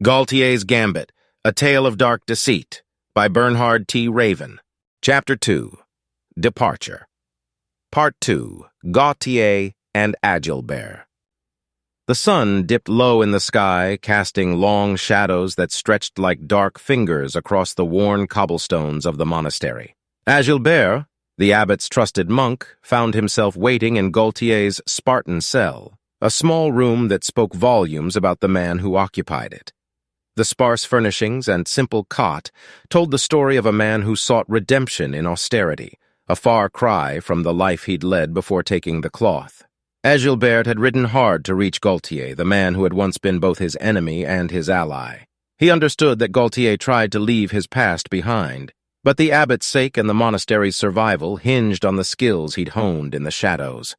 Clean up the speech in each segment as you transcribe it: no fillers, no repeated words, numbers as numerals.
Gaultier's Gambit, A Tale of Dark Deceit, by Bertrand T. Chapter 2, Departure. Part 2, Gaultier and Agilbert. The sun dipped low in the sky, casting long shadows that stretched like dark fingers across the worn cobblestones of the monastery. Agilbert, the abbot's trusted monk, found himself waiting in Gaultier's Spartan cell, a small room that spoke volumes about the man who occupied it. The sparse furnishings and simple cot told the story of a man who sought redemption in austerity, a far cry from the life he'd led before taking the cloth. Agilbert had ridden hard to reach Gaultier, the man who had once been both his enemy and his ally. He understood that Gaultier tried to leave his past behind, but the abbot's sake and the monastery's survival hinged on the skills he'd honed in the shadows.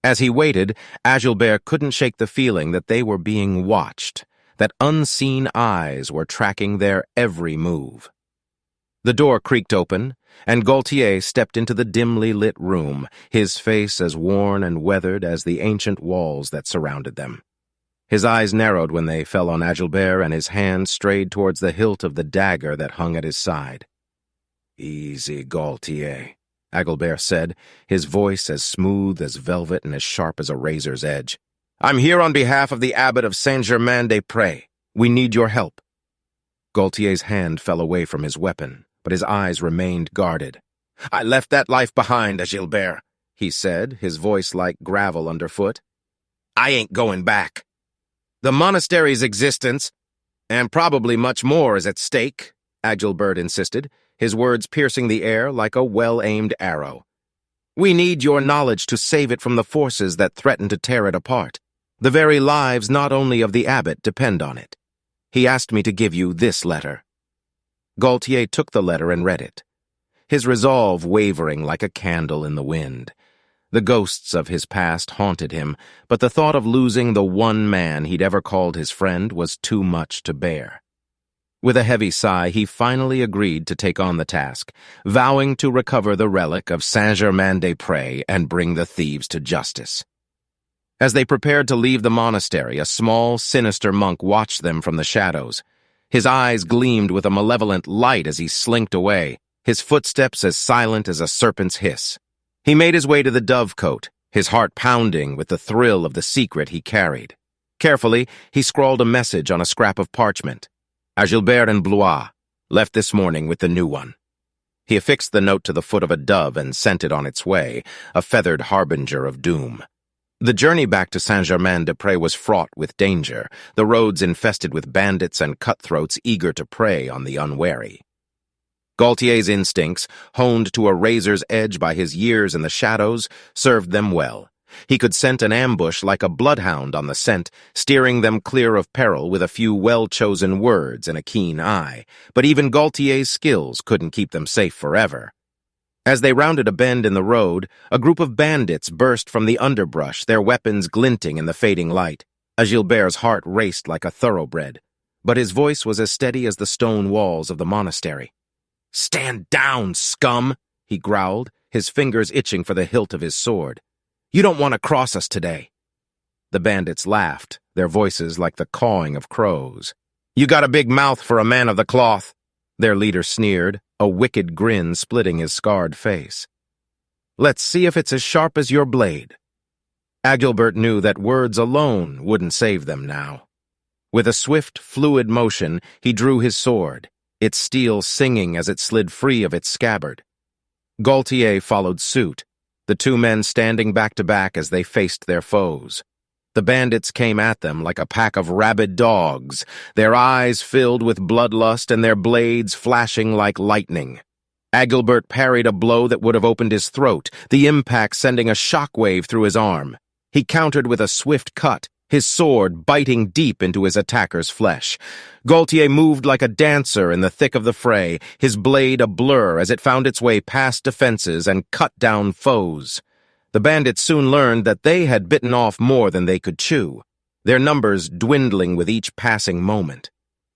As he waited, Agilbert couldn't shake the feeling that they were being watched, that unseen eyes were tracking their every move. The door creaked open, and Gaultier stepped into the dimly lit room, his face as worn and weathered as the ancient walls that surrounded them. His eyes narrowed when they fell on Agilbert, and his hand strayed towards the hilt of the dagger that hung at his side. "Easy, Gaultier," Agilbert said, his voice as smooth as velvet and as sharp as a razor's edge. "I'm here on behalf of the abbot of Saint-Germain-des-Prés. We need your help." Gaultier's hand fell away from his weapon, but his eyes remained guarded. "I left that life behind, Agilbert," he said, his voice like gravel underfoot. "I ain't going back. The monastery's existence, and probably much more, is at stake," Agilbert insisted, his words piercing the air like a well-aimed arrow. "We need your knowledge to save it from the forces that threaten to tear it apart. The very lives not only of the abbot depend on it. He asked me to give you this letter." Gaultier took the letter and read it, his resolve wavering like a candle in the wind. The ghosts of his past haunted him, but the thought of losing the one man he'd ever called his friend was too much to bear. With a heavy sigh, he finally agreed to take on the task, vowing to recover the relic of Saint-Germain-des-Prés and bring the thieves to justice. As they prepared to leave the monastery, a small, sinister monk watched them from the shadows. His eyes gleamed with a malevolent light as he slinked away, his footsteps as silent as a serpent's hiss. He made his way to the dovecote, his heart pounding with the thrill of the secret he carried. Carefully, he scrawled a message on a scrap of parchment. "Agilbert and Blois, left this morning with the new one." He affixed the note to the foot of a dove and sent it on its way, a feathered harbinger of doom. The journey back to Saint-Germain-des-Prés was fraught with danger, the roads infested with bandits and cutthroats eager to prey on the unwary. Gaultier's instincts, honed to a razor's edge by his years in the shadows, served them well. He could scent an ambush like a bloodhound on the scent, steering them clear of peril with a few well-chosen words and a keen eye, but even Gaultier's skills couldn't keep them safe forever. As they rounded a bend in the road, a group of bandits burst from the underbrush, their weapons glinting in the fading light. Agilbert's heart raced like a thoroughbred, but his voice was as steady as the stone walls of the monastery. "Stand down, scum!" he growled, his fingers itching for the hilt of his sword. "You don't want to cross us today." The bandits laughed, their voices like the cawing of crows. "You got a big mouth for a man of the cloth," their leader sneered, a wicked grin splitting his scarred face. "Let's see if it's as sharp as your blade." Agilbert knew that words alone wouldn't save them now. With a swift, fluid motion, he drew his sword, its steel singing as it slid free of its scabbard. Gaultier followed suit, the two men standing back to back as they faced their foes. The bandits came at them like a pack of rabid dogs, their eyes filled with bloodlust and their blades flashing like lightning. Agilbert parried a blow that would have opened his throat, the impact sending a shockwave through his arm. He countered with a swift cut, his sword biting deep into his attacker's flesh. Gaultier moved like a dancer in the thick of the fray, his blade a blur as it found its way past defenses and cut down foes. The bandits soon learned that they had bitten off more than they could chew, their numbers dwindling with each passing moment.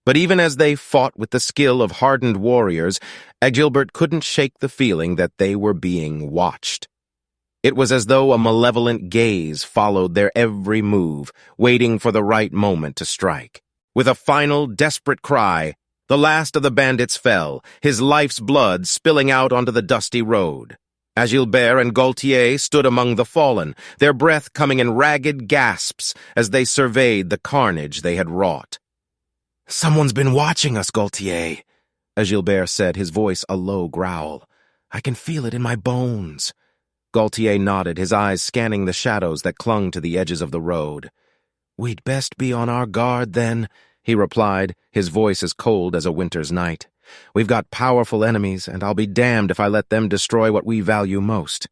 But even as they fought with the skill of hardened warriors, Agilbert couldn't shake the feeling that they were being watched. It was as though a malevolent gaze followed their every move, waiting for the right moment to strike. With a final, desperate cry, the last of the bandits fell, his life's blood spilling out onto the dusty road. Agilbert and Gaultier stood among the fallen, their breath coming in ragged gasps as they surveyed the carnage they had wrought. "Someone's been watching us, Gaultier," Agilbert said, his voice a low growl. "I can feel it in my bones." Gaultier nodded, his eyes scanning the shadows that clung to the edges of the road. "We'd best be on our guard, then," he replied, his voice as cold as a winter's night. "We've got powerful enemies, and I'll be damned if I let them destroy what we value most."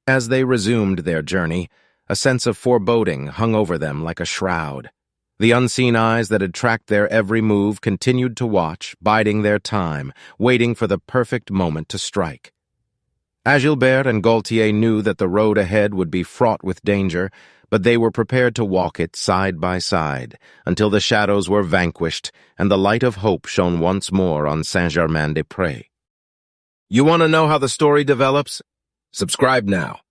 As they resumed their journey, a sense of foreboding hung over them like a shroud. The unseen eyes that had tracked their every move continued to watch, biding their time, waiting for the perfect moment to strike. Agilbert and Gaultier knew that the road ahead would be fraught with danger, but they were prepared to walk it side by side until the shadows were vanquished and the light of hope shone once more on Saint-Germain-des-Prés. You want to know how the story develops? Subscribe now.